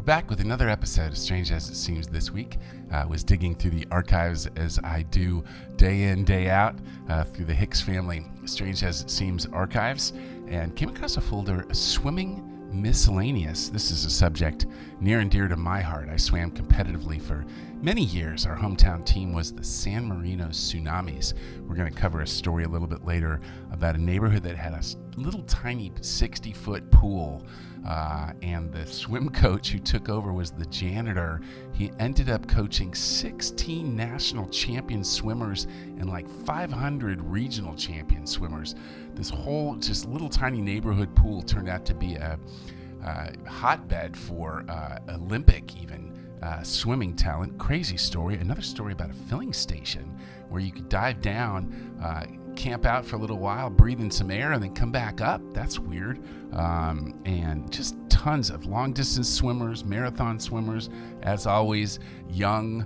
back with another episode of Strange As It Seems this week. I was digging through the archives as I do day in, day out through the Hix family Strange As It Seems archives and came across a folder, Swimming Miscellaneous. This is a subject near and dear to my heart. I swam competitively for many years. Our hometown team was the San Marino Tsunamis. We're going to cover a story a little bit later about a neighborhood that had a little tiny 60-foot pool. And the swim coach who took over was the janitor. He ended up coaching 16 national champion swimmers and like 500 regional champion swimmers. This whole just little tiny neighborhood pool turned out to be a hotbed for Olympic even swimming talent. Crazy story. Another story about a filling station where you could dive down, camp out for a little while, breathe in some air, and then come back up. That's weird. And just tons of long distance swimmers, marathon swimmers, as always, young,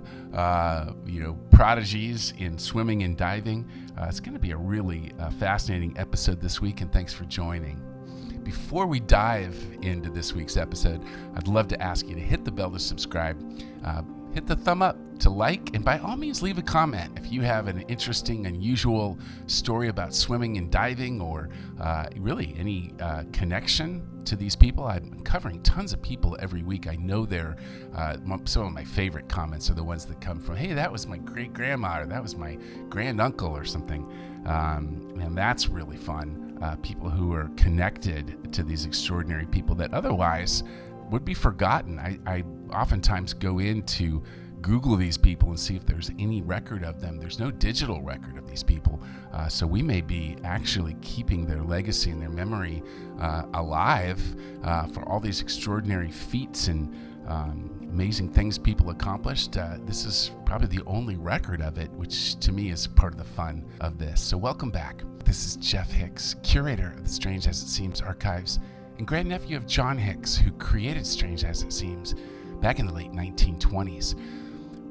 prodigies in swimming and diving. It's going to be a really fascinating episode this week, and thanks for joining. Before we dive into this week's episode, I'd love to ask you to hit the bell to subscribe, hit the thumb up to like, and by all means leave a comment if you have an interesting, unusual story about swimming and diving, or really any connection to these people. I'm covering tons of people every week. I know they're some of my favorite comments are the ones that come from, hey, that was my great grandma, or that was my grand uncle or something, and that's really fun. People who are connected to these extraordinary people that otherwise would be forgotten. I oftentimes go into Google these people and see if there's any record of them. There's no digital record of these people. So we may be actually keeping their legacy and their memory alive for all these extraordinary feats and amazing things people accomplished. This is probably the only record of it, which to me is part of the fun of this. So welcome back. This is Jeff Hix, curator of the Strange As It Seems archives and grandnephew of John Hix, who created Strange As It Seems back in the late 1920s.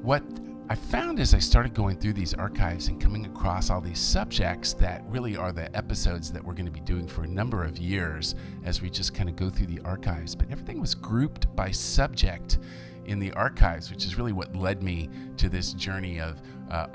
What I found as I started going through these archives and coming across all these subjects that really are the episodes that we're going to be doing for a number of years as we just kind of go through the archives, but everything was grouped by subject in the archives, which is really what led me to this journey of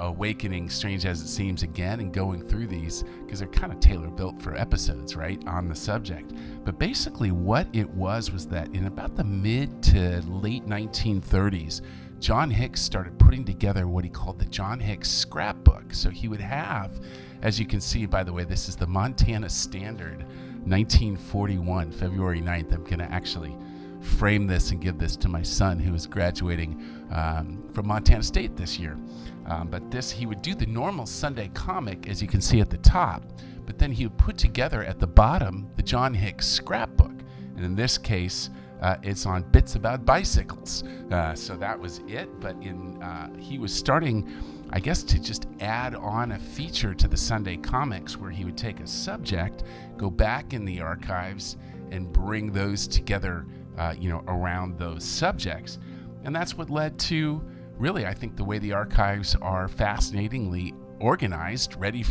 awakening Strange As It Seems again and going through these, because they're kind of tailor-built for episodes, right, on the subject. But basically what it was that in about the mid to late 1930s, John Hix started putting together what he called the John Hix scrapbook. So he would have, as you can see, by the way, this is the Montana Standard, 1941, February 9th. I'm going to actually frame this and give this to my son, who is graduating from Montana State this year. But this, he would do the normal Sunday comic, as you can see at the top, but then he would put together at the bottom the John Hix scrapbook. And in this case, it's on bits about bicycles. So that was it. But he was starting, I guess, to just add on a feature to the Sunday comics where he would take a subject, go back in the archives, and bring those together around those subjects. And that's what led to, really, I think, the way the archives are fascinatingly organized, ready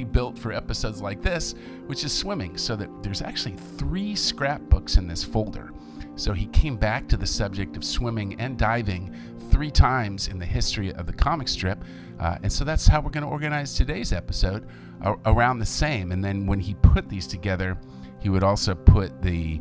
built for episodes like this, which is swimming. So that there's actually 3 scrapbooks in this folder. So he came back to the subject of swimming and diving 3 times in the history of the comic strip. And so that's how we're going to organize today's episode, around the same. And then when he put these together, he would also put the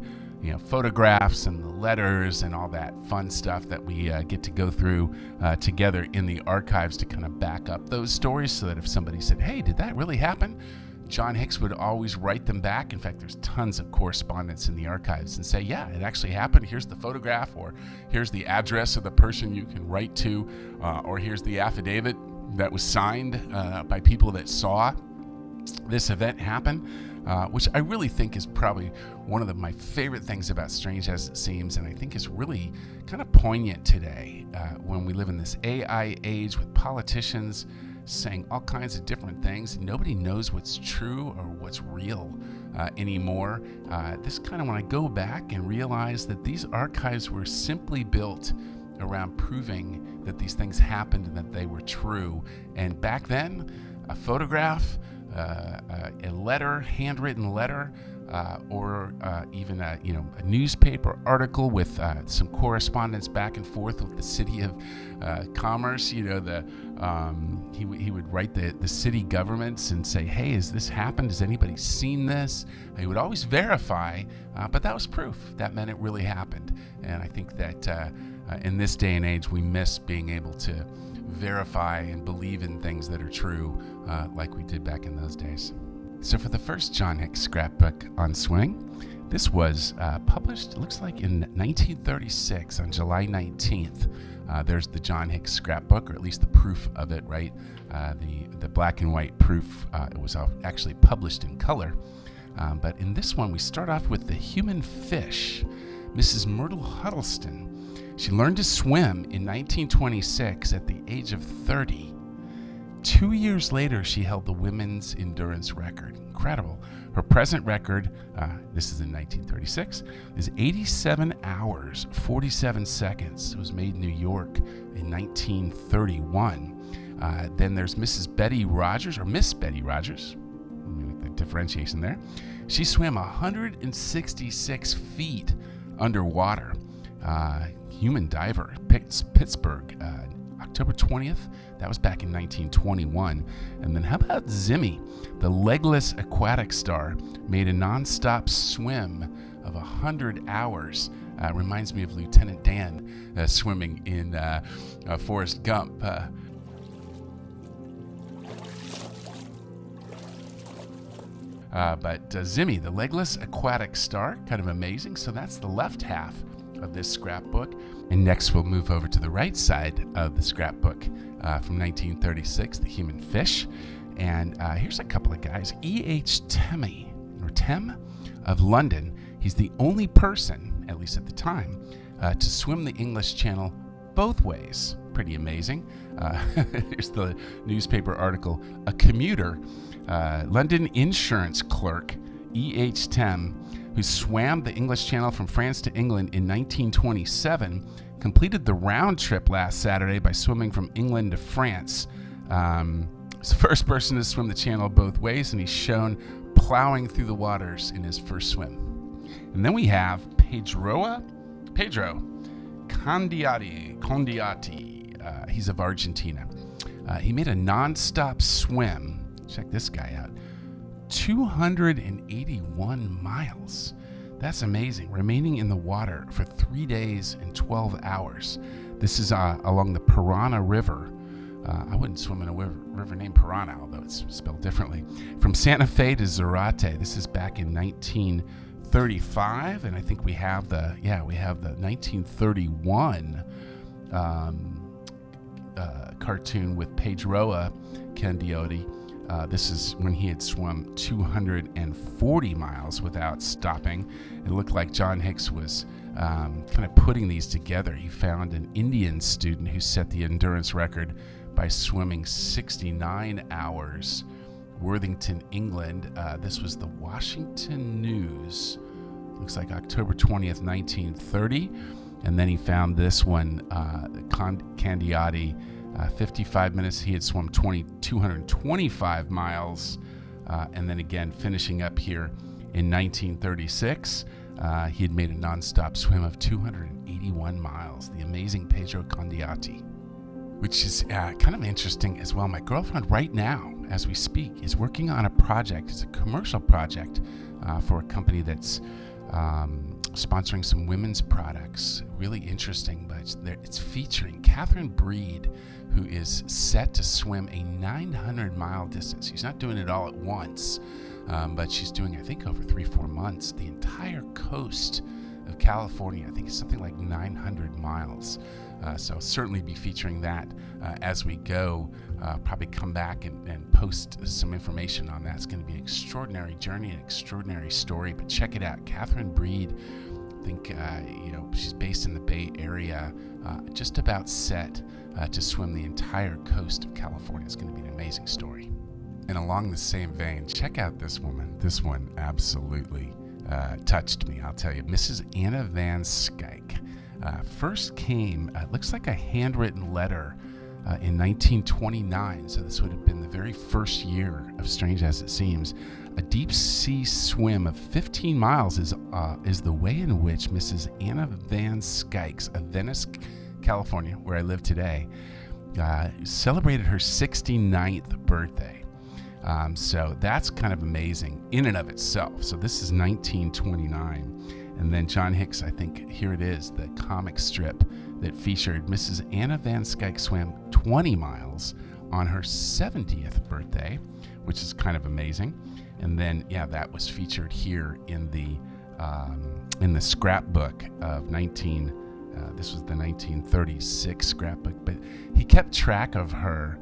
photographs and the letters and all that fun stuff that we get to go through together in the archives to kind of back up those stories, so that if somebody said, hey, did that really happen? John Hix would always write them back. In fact, there's tons of correspondence in the archives and say, yeah, it actually happened. Here's the photograph, or here's the address of the person you can write to, or here's the affidavit that was signed by people that saw this event happen, which I really think is probably one of my favorite things about Strange As It Seems, and I think is really kind of poignant today when we live in this AI age with politicians saying all kinds of different things. Nobody knows what's true or what's real anymore. This kind of, when I go back and realize that these archives were simply built around proving that these things happened and that they were true. And back then, a photograph, a letter, handwritten letter, or even a newspaper article with some correspondence back and forth with the city of commerce. He would write the city governments and say, hey, has this happened? Has anybody seen this? He would always verify, but that was proof. That meant it really happened. And I think that in this day and age, we miss being able to verify and believe in things that are true, like we did back in those days. So for the first John Hix scrapbook on swimming, this was published, it looks like in 1936 on July 19th. There's the John Hix scrapbook, or at least the proof of it, right? The black and white proof, it was actually published in color. But in this one, we start off with the human fish, Mrs. Myrtle Huddleston. She learned to swim in 1926 at the age of 30. 2 years later, she held the women's endurance record. Incredible. Her present record, this is in 1936, is 87 hours, 47 seconds. It was made in New York in 1931. Then there's Mrs. Betty Rogers, or Miss Betty Rogers. Let me make the differentiation there. She swam 166 feet underwater. Human diver, Pittsburgh, October 20th. That was back in 1921. And then how about Zimmy, the legless aquatic star, made a nonstop swim of 100 hours. Reminds me of Lieutenant Dan swimming in Forrest Gump. But Zimmy, the legless aquatic star, kind of amazing. So that's the left half of this scrapbook. And next we'll move over to the right side of the scrapbook from 1936, the human fish. And here's a couple of guys. E.H. Tem of London. He's the only person, at least at the time, to swim the English Channel both ways. Pretty amazing. Here's the newspaper article. A commuter, London insurance clerk, E.H. Tem, who swam the English Channel from France to England in 1927, completed the round trip last Saturday by swimming from England to France. He's the first person to swim the channel both ways, and he's shown plowing through the waters in his first swim. And then we have Pedro Condiati. He's of Argentina. He made a nonstop swim. Check this guy out. 281 miles. That's amazing. Remaining in the water for 3 days and 12 hours. This is along the Parana River. I wouldn't swim in a river named Parana, although it's spelled differently. From Santa Fe to Zarate. This is back in 1935, and I think we have the 1931 cartoon with Pedro Condiati. This is when he had swum 240 miles without stopping. It looked like John Hix was kind of putting these together. He found an Indian student who set the endurance record by swimming 69 hours. Worthington, England. This was the Washington News. Looks like October 20th, 1930. And then he found this one, Candiati. 55 minutes, he had swum 225 miles. And then again, finishing up here in 1936, he had made a nonstop swim of 281 miles. The amazing Pedro Condiati, which is kind of interesting as well. My girlfriend right now, as we speak, is working on a project. It's a commercial project for a company that's sponsoring some women's products. Really interesting, but it's featuring Catherine Breed, who is set to swim a 900-mile distance. She's not doing it all at once, but she's doing, I think, over 3-4 months, the entire coast of California. I think it's something like 900 miles. So I'll certainly be featuring that as we go. Probably come back and post some information on that. It's going to be an extraordinary journey, an extraordinary story, but check it out. Catherine Breed, I think, she's based in the Bay Area, just about set to swim the entire coast of California. It's going to be an amazing story. And along the same vein, check out this woman. This one absolutely touched me, I'll tell you. Mrs. Anna Van Skyke first came, looks like a handwritten letter in 1929. So this would have been the very first year of Strange as It Seems. A deep sea swim of 15 miles is the way in which Mrs. Anna Van Skykes of Venice, California, where I live today, celebrated her 69th birthday. So that's kind of amazing in and of itself. So this is 1929. And then John Hix, I think, here it is, the comic strip that featured Mrs. Anna Van Skyke swam 20 miles on her 70th birthday, which is kind of amazing. And then, yeah, that was featured here in the scrapbook of this was the 1936 scrapbook, but he kept track of her.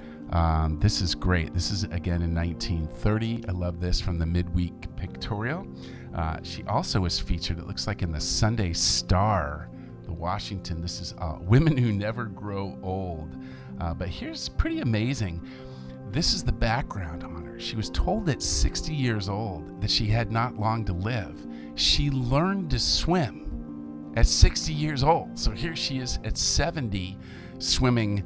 This is great. This is again in 1930. I love this from the midweek pictorial. She also was featured, it looks like, in the Sunday Star, the Washington. This is Women Who Never Grow Old. But here's pretty amazing. This is the background on her. She was told at 60 years old that she had not long to live. She learned to swim at 60 years old. So here she is at 70 swimming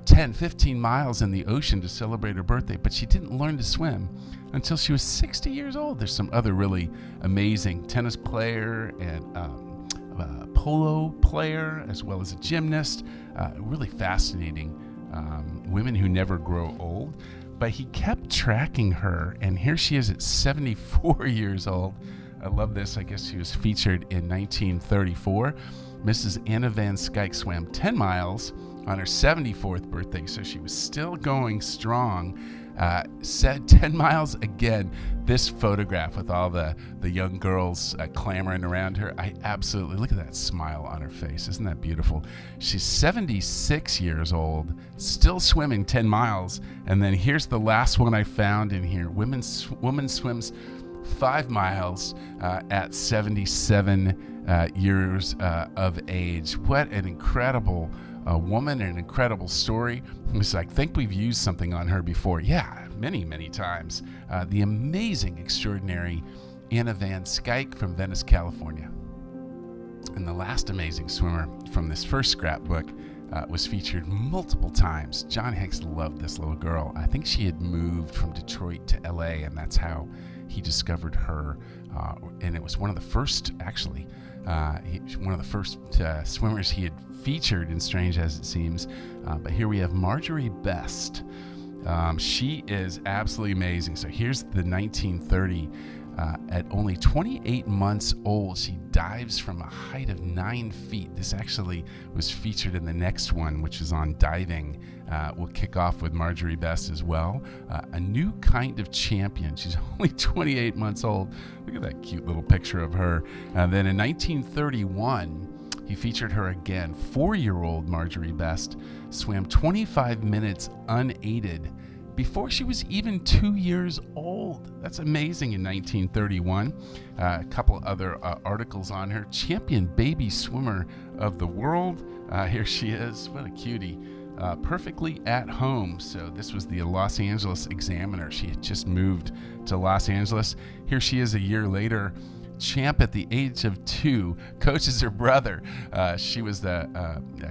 10, 15 miles in the ocean to celebrate her birthday, but she didn't learn to swim until she was 60 years old. There's some other really amazing tennis player and polo player, as well as a gymnast. Really fascinating women who never grow old. But he kept tracking her, and here she is at 74 years old. I love this. I guess she was featured in 1934. Mrs. Anna Van Skyke swam 10 miles on her 74th birthday, so she was still going strong. Said 10 miles again. This photograph with all the young girls clamoring around her, I absolutely, look at that smile on her face. Isn't that beautiful? She's 76 years old, still swimming 10 miles. And then here's the last one I found in here. Woman swims 5 miles at 77 years of age. What an incredible woman, and an incredible story. I think we've used something on her before. Yeah, many, many times. The amazing, extraordinary Anna Van Skyke from Venice, California. And the last amazing swimmer from this first scrapbook was featured multiple times. John Hix loved this little girl. I think she had moved from Detroit to LA, and that's how he discovered her. And it was one of the first, actually, one of the first swimmers he had featured in Strange as It Seems. But here we have Marjorie Best. She is absolutely amazing. So here's the 1930. At only 28 months old, she dives from a height of 9 feet. This actually was featured in the next one, which is on diving. We'll kick off with Marjorie Best as well. A new kind of champion. She's only 28 months old. Look at that cute little picture of her. Then in 1931, he featured her again. 4-year-old Marjorie Best swam 25 minutes unaided before she was even 2 years old. That's amazing. In 1931, a couple other articles on her. Champion baby swimmer of the world. Here she is. What a cutie. Perfectly at home. So this was the Los Angeles Examiner. She had just moved to Los Angeles. Here she is a year later. Champ at the age of 2, coaches her brother. She was the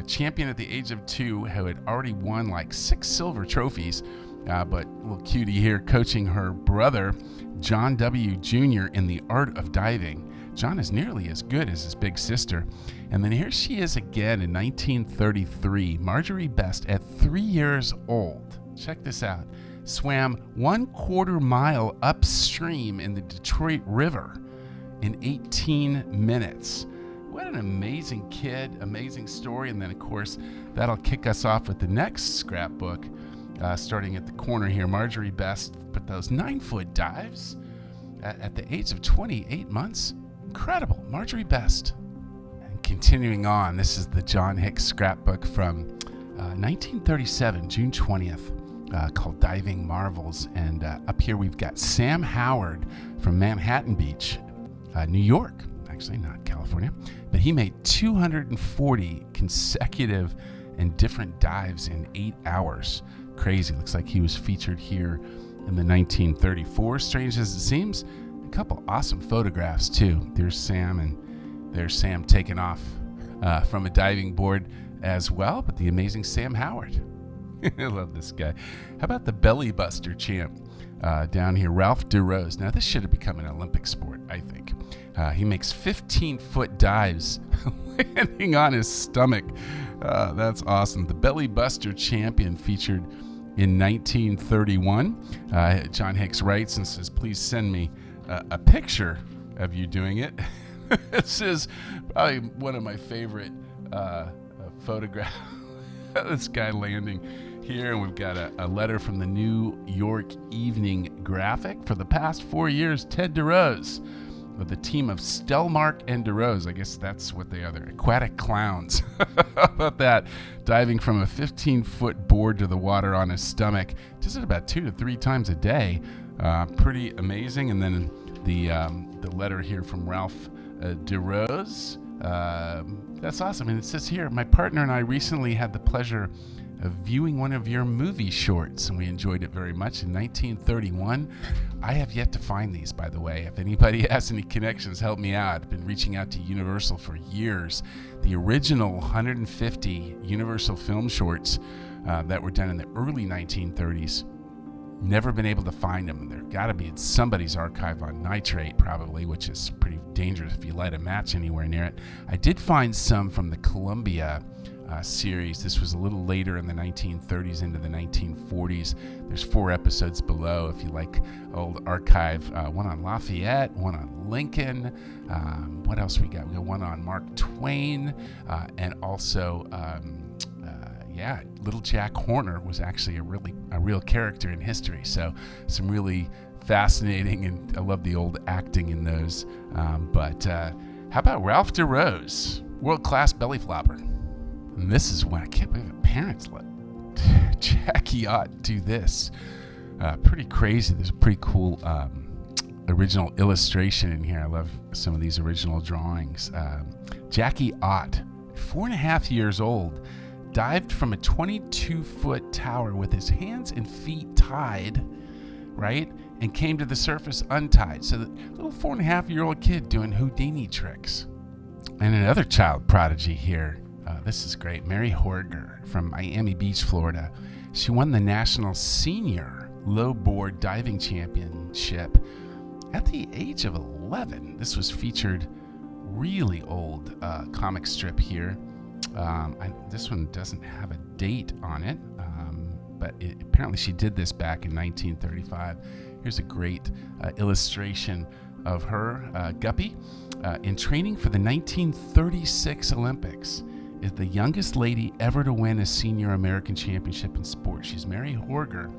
champion at the age of 2 who had already won like 6 silver trophies. But little cutie here coaching her brother, John W. Jr. in the art of diving. John is nearly as good as his big sister. And then here she is again in 1933. Marjorie Best at 3 years old. Check this out. Swam 1/4 mile upstream in the Detroit River in 18 minutes. What an amazing kid, amazing story. And then, of course, that'll kick us off with the next scrapbook. Starting at the corner here, Marjorie Best put those 9-foot dives at the age of 28 months. Incredible, Marjorie Best. And continuing on, this is the John Hix scrapbook from 1937, June 20th, called Diving Marvels. And up here we've got Sam Howard from Manhattan Beach, New York, actually not California, but he made 240 consecutive and different dives in 8 hours. Crazy. Looks like he was featured here in the 1934 Strange as It Seems. A couple awesome photographs too. There's Sam, and there's Sam taking off from a diving board as well, but the amazing Sam Howard. I love this guy. How about the belly buster champ down here, Ralph DeRose? Now, this should have become an Olympic sport, I think. He makes 15-foot dives landing on his stomach. That's awesome. The belly buster champion featured in 1931. John Hix writes and says, please send me a picture of you doing it. This is probably one of my favorite photographs. This guy landing here, and we've got a letter from the New York Evening Graphic. For the past 4 years, Ted DeRose with a team of Stelmark and DeRose, I guess that's what they are, they're aquatic clowns. How about that? Diving from a 15-foot board to the water on his stomach, does it about 2 to 3 times a day. Pretty amazing. And then the letter here from Ralph DeRose. That's awesome. And it says here, my partner and I recently had the pleasure of viewing one of your movie shorts, and we enjoyed it very much. In 1931, I have yet to find these, by the way. If anybody has any connections, help me out. I've been reaching out to Universal for years. The original 150 Universal film shorts that were done in the early 1930s, never been able to find them. They've got to be in somebody's archive on nitrate, probably, which is pretty dangerous if you light a match anywhere near it. I did find some from the Columbia series. This was a little later in the 1930s into the 1940s. There's 4 episodes below if you like old archive. One on Lafayette, one on Lincoln. What else we got? We got one on Mark Twain, and also Little Jack Horner was actually a real character in history. So some really fascinating, and I love the old acting in those. But how about Ralph DeRose, world-class belly flopper? And this is when I can't believe it. Parents let Jackie Ott do this. Pretty crazy. There's a pretty cool original illustration in here. I love some of these original drawings. Jackie Ott, 4.5 years old, dived from a 22-foot tower with his hands and feet tied, right? And came to the surface untied. So the little 4.5-year-old kid doing Houdini tricks. And another child prodigy here. This is great. Mary Horger from Miami Beach, Florida. She won the National Senior Low Board Diving Championship at the age of 11. This was featured really old comic strip here. This one doesn't have a date on it, but apparently she did this back in 1935. Here's a great illustration of her, Guppy, in training for the 1936 Olympics. Is the youngest lady ever to win a senior American championship in sport. She's Mary Horger,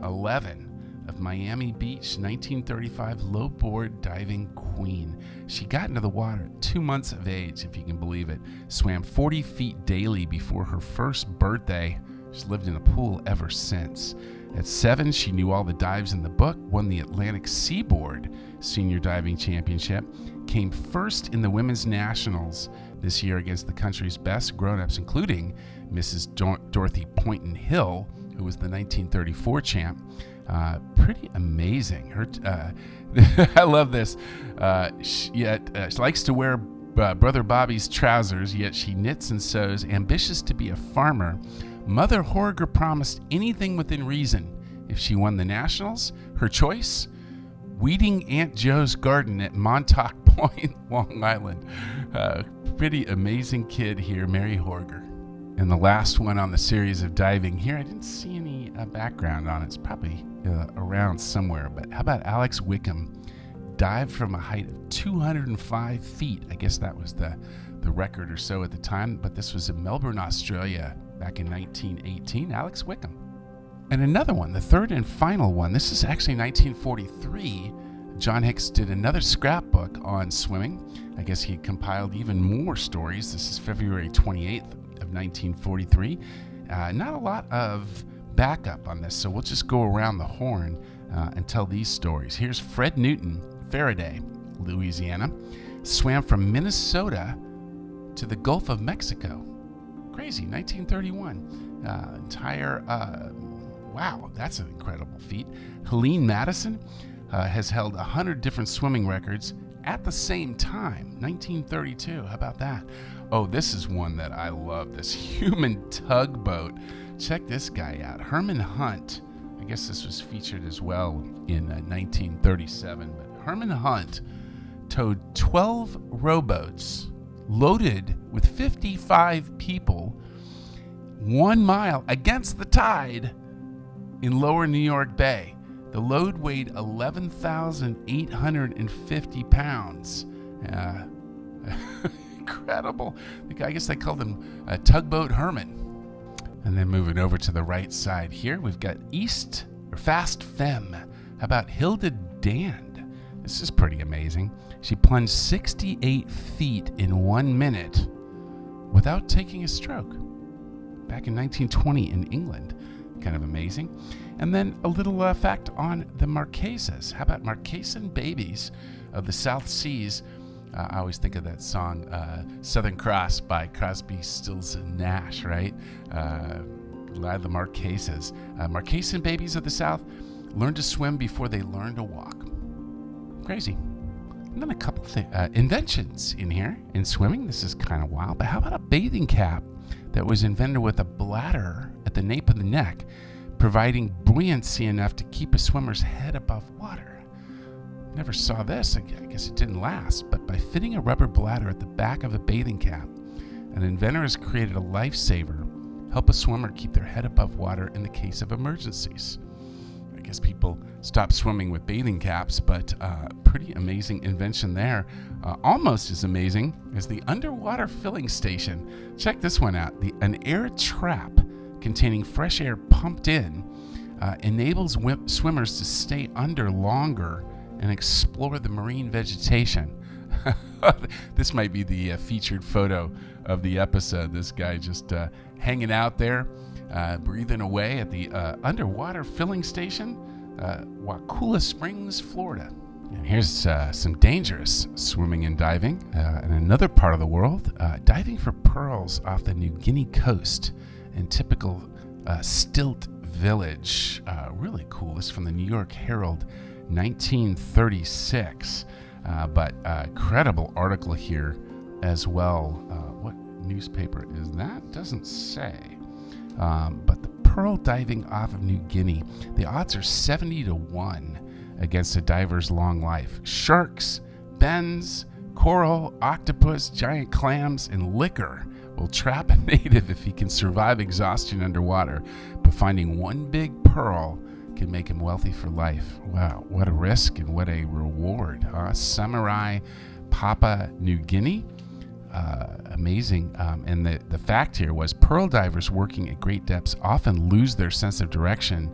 11, of Miami Beach, 1935 low board diving queen. She got into the water at 2 months of age, if you can believe it. Swam 40 feet daily before her first birthday. She's lived in a pool ever since. At 7, she knew all the dives in the book, won the Atlantic Seaboard Senior Diving Championship, came first in the Women's Nationals this year against the country's best grown-ups, including Mrs. Dorothy Poynton Hill, who was the 1934 champ. Pretty amazing. Her, I love this. She likes to wear Brother Bobby's trousers, yet she knits and sews. Ambitious to be a farmer, Mother Horger promised anything within reason if she won the Nationals. Her choice? Weeding Aunt Joe's garden at Montauk Point, Long Island. Pretty amazing kid here, Mary Horger. And the last one on the series of diving here, I didn't see any background on it. It's probably around somewhere, but how about Alex Wickham? Dived from a height of 205 feet. I guess that was the record or so at the time, but this was in Melbourne, Australia, back in 1918. Alex Wickham. And another one, the third and final one, this is actually 1943. John Hix did another scrapbook on swimming. I guess he compiled even more stories. This is February 28th of 1943. Not a lot of backup on this, so we'll just go around the horn and tell these stories. Here's Fred Newton, Faraday, Louisiana, swam from Minnesota to the Gulf of Mexico. Crazy, 1931. Wow, that's an incredible feat. Helene Madison has held 100 different swimming records at the same time, 1932. How about that? Oh, this is one that I love, this human tugboat. Check this guy out. Herman Hunt. I guess this was featured as well in 1937. But Herman Hunt towed 12 rowboats loaded with 55 people 1 mile against the tide in lower New York Bay. The load weighed 11,850 pounds. Incredible. I guess they called him Tugboat Herman. And then moving over to the right side here, we've got Fast Femme. How about Hilda Dand? This is pretty amazing. She plunged 68 feet in 1 minute without taking a stroke. Back in 1920 in England. Kind of amazing. And then a little fact on the Marquesas. How about Marquesan babies of the South Seas? I always think of that song, Southern Cross by Crosby, Stills, and Nash, right? A lot of the Marquesas. Marquesan babies of the South learn to swim before they learn to walk. Crazy. And then a couple inventions in here in swimming. This is kind of wild. But how about a bathing cap that was invented with a bladder at the nape of the neck, providing buoyancy enough to keep a swimmer's head above water? Never saw this. I guess it didn't last. But by fitting a rubber bladder at the back of a bathing cap, an inventor has created a lifesaver, help a swimmer keep their head above water in the case of emergencies. I guess people stop swimming with bathing caps, but pretty amazing invention there. Almost as amazing as the underwater filling station. Check this one out. An air trap containing fresh air pumped in enables swimmers to stay under longer and explore the marine vegetation. This might be the featured photo of the episode. This guy just hanging out there, breathing away at the underwater filling station, Wakulla Springs, Florida. And here's some dangerous swimming and diving in another part of the world. Diving for pearls off the New Guinea coast in typical stilt village. Really cool. This is from the New York Herald, 1936. But credible article here as well. What newspaper is that? Doesn't say. But the pearl diving off of New Guinea, the odds are 70-1 against a diver's long life. Sharks, bens, coral, octopus, giant clams, and liquor will trap a native if he can survive exhaustion underwater. But finding one big pearl can make him wealthy for life. Wow, what a risk and what a reward. Samurai, Papua New Guinea. Amazing. And the fact here was pearl divers working at great depths often lose their sense of direction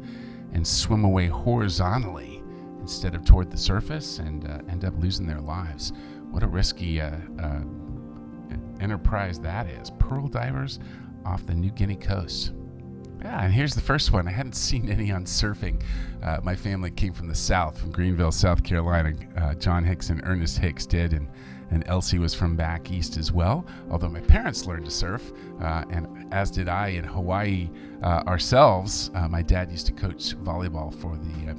and swim away horizontally instead of toward the surface and end up losing their lives. What a risky enterprise that is. Pearl divers off the New Guinea coast. Yeah, and here's the first one. I hadn't seen any on surfing. My family came from the South, from Greenville, South Carolina. John Hix and Ernest Hix did, and Elsie was from back east as well. Although my parents learned to surf, and as did I in Hawaii ourselves. My dad used to coach volleyball for the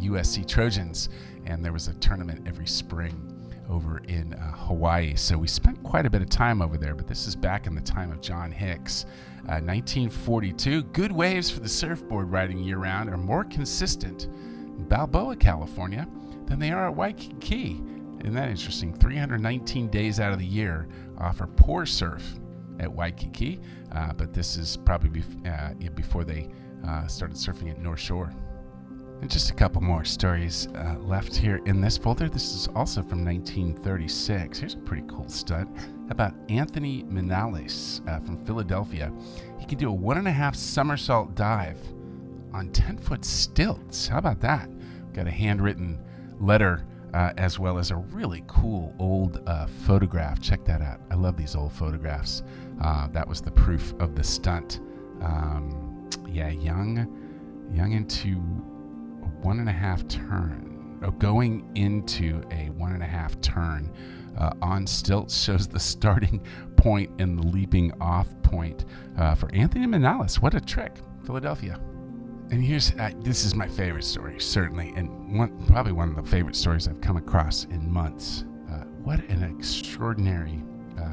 USC Trojans, and there was a tournament every spring over in Hawaii. So we spent quite a bit of time over there, but this is back in the time of John Hix. 1942, good waves for the surfboard riding year-round are more consistent in Balboa, California than they are at Waikiki. Isn't that interesting? 319 days out of the year offer poor surf at Waikiki, but this is probably before they started surfing at North Shore. And just a couple more stories left here in this folder. This is also from 1936. Here's a pretty cool stud about Anthony Manales from Philadelphia. He can do a 1.5 somersault dive on 10-foot stilts. How about that? Got a handwritten letter as well as a really cool old photograph. Check that out. I love these old photographs. That was the proof of the stunt. Young into 1.5 turn. Going into a 1.5 turn on stilts shows the starting point and the leaping off point for Anthony Manales. What a trick, Philadelphia. And here's this is my favorite story, certainly, and probably one of the favorite stories I've come across in months. What an extraordinary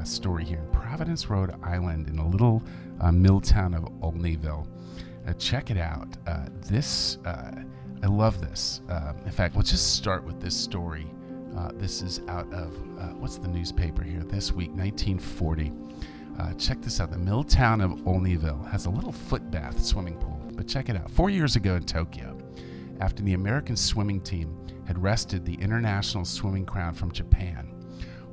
story here in Providence, Rhode Island, in a little mill town of Olneyville. Check it out. I love this. In fact, let's just start with this story. This is out of, what's the newspaper here? This week, 1940. Check this out. The mill town of Olneyville has a little footbath swimming pool. But check it out. 4 years ago in Tokyo, after the American swimming team had wrested the international swimming crown from Japan,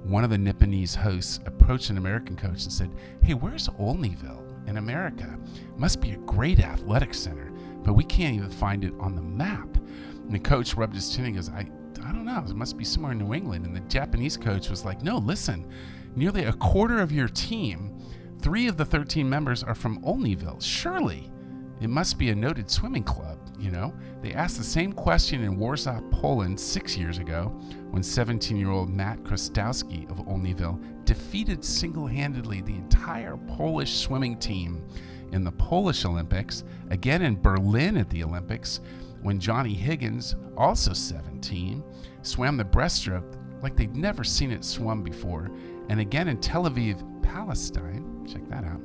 one of the Nipponese hosts approached an American coach and said, "Hey, where's Olneyville in America? Must be a great athletic center, but we can't even find it on the map." And the coach rubbed his chin and goes, I don't know, it must be somewhere in New England. And the Japanese coach was like, "No, listen, nearly a quarter of your team, 3 of the 13 members are from Olneyville. Surely it must be a noted swimming club, you know?" They asked the same question in Warsaw, Poland 6 years ago when 17-year-old Matt Krostowski of Olneyville defeated single-handedly the entire Polish swimming team in the Polish Olympics, again in Berlin at the Olympics, when Johnny Higgins, also 17, swam the breaststroke like they'd never seen it swum before, and again in Tel Aviv, Palestine, check that out,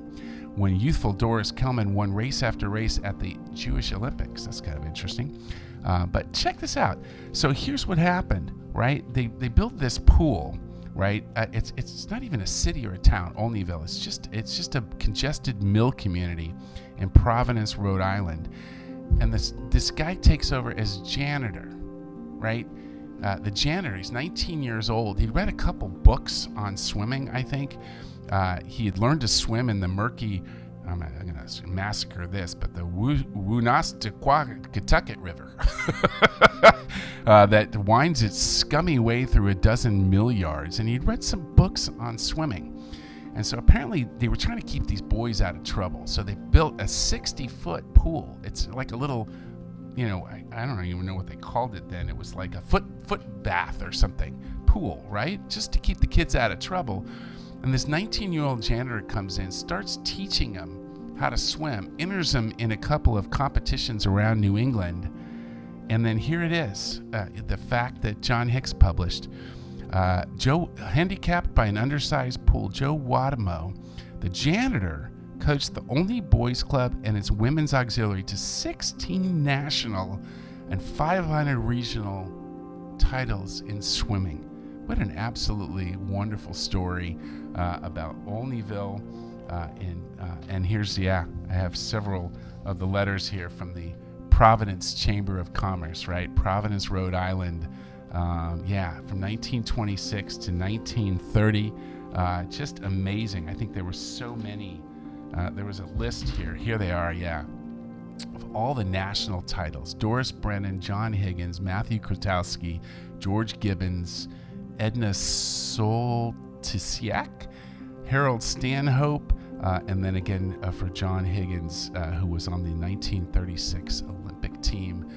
when youthful Doris Kellman won race after race at the Jewish Olympics. That's kind of interesting. But check this out. So here's what happened, right? They built this pool, right? It's not even a city or a town, Olneyville. It's just a congested mill community in Providence, Rhode Island. And this guy takes over as janitor, right? The janitor, he's 19 years old. He'd read a couple books on swimming, I think. He had learned to swim in the murky, I'm going to massacre this, but the Woonasquatucket River that winds its scummy way through a dozen mill yards. And he'd read some books on swimming. And so apparently they were trying to keep these boys out of trouble. So they built a 60-foot pool. It's like a little, I don't even know what they called it then. It was like a foot bath or something, pool, right? Just to keep the kids out of trouble. And this 19-year-old janitor comes in, starts teaching them how to swim, enters them in a couple of competitions around New England. And then here it is, the fact that John Hix published. Joe, handicapped by an undersized pool, Joe Wadamo, the janitor, coached the only boys club and its women's auxiliary to 16 national and 500 regional titles in swimming. What an absolutely wonderful story about Olneyville. And here's, I have several of the letters here from the Providence Chamber of Commerce, right? Providence, Rhode Island. From 1926 to 1930. Just amazing. I think there were so many. There was a list here. Here they are, of all the national titles. Doris Brennan, John Higgins, Matthew Krotowski, George Gibbons, Edna Soltysiak, Harold Stanhope, and then again for John Higgins, who was on the 1936 Olympic team.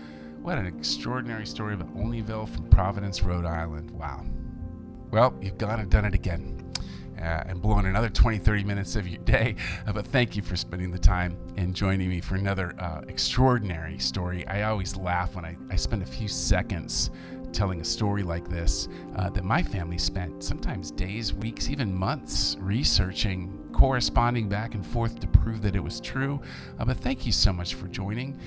What an extraordinary story about Olneyville from Providence, Rhode Island. Wow. Well, you've gone and done it again. And blown another 20-30 minutes of your day. But thank you for spending the time and joining me for another extraordinary story. I always laugh when I spend a few seconds telling a story like this that my family spent sometimes days, weeks, even months researching, corresponding back and forth to prove that it was true. But thank you so much for joining.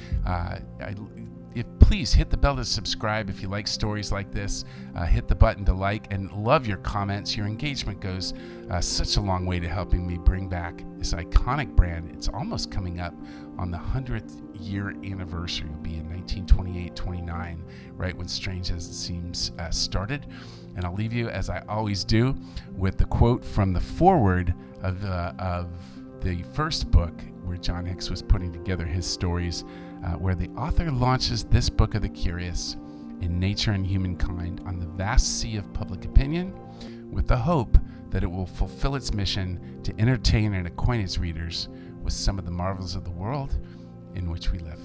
Please hit the bell to subscribe if you like stories like this. Hit the button to like, and love your comments. Your engagement goes such a long way to helping me bring back this iconic brand. It's almost coming up on the 100th year anniversary. It'll be in 1928-29, right when Strange as It Seems started. And I'll leave you, as I always do, with the quote from the foreword of the first book, where John Hix was putting together his stories, where the author launches this book of the curious in nature and humankind on the vast sea of public opinion, with the hope that it will fulfill its mission to entertain and acquaint its readers with some of the marvels of the world in which we live.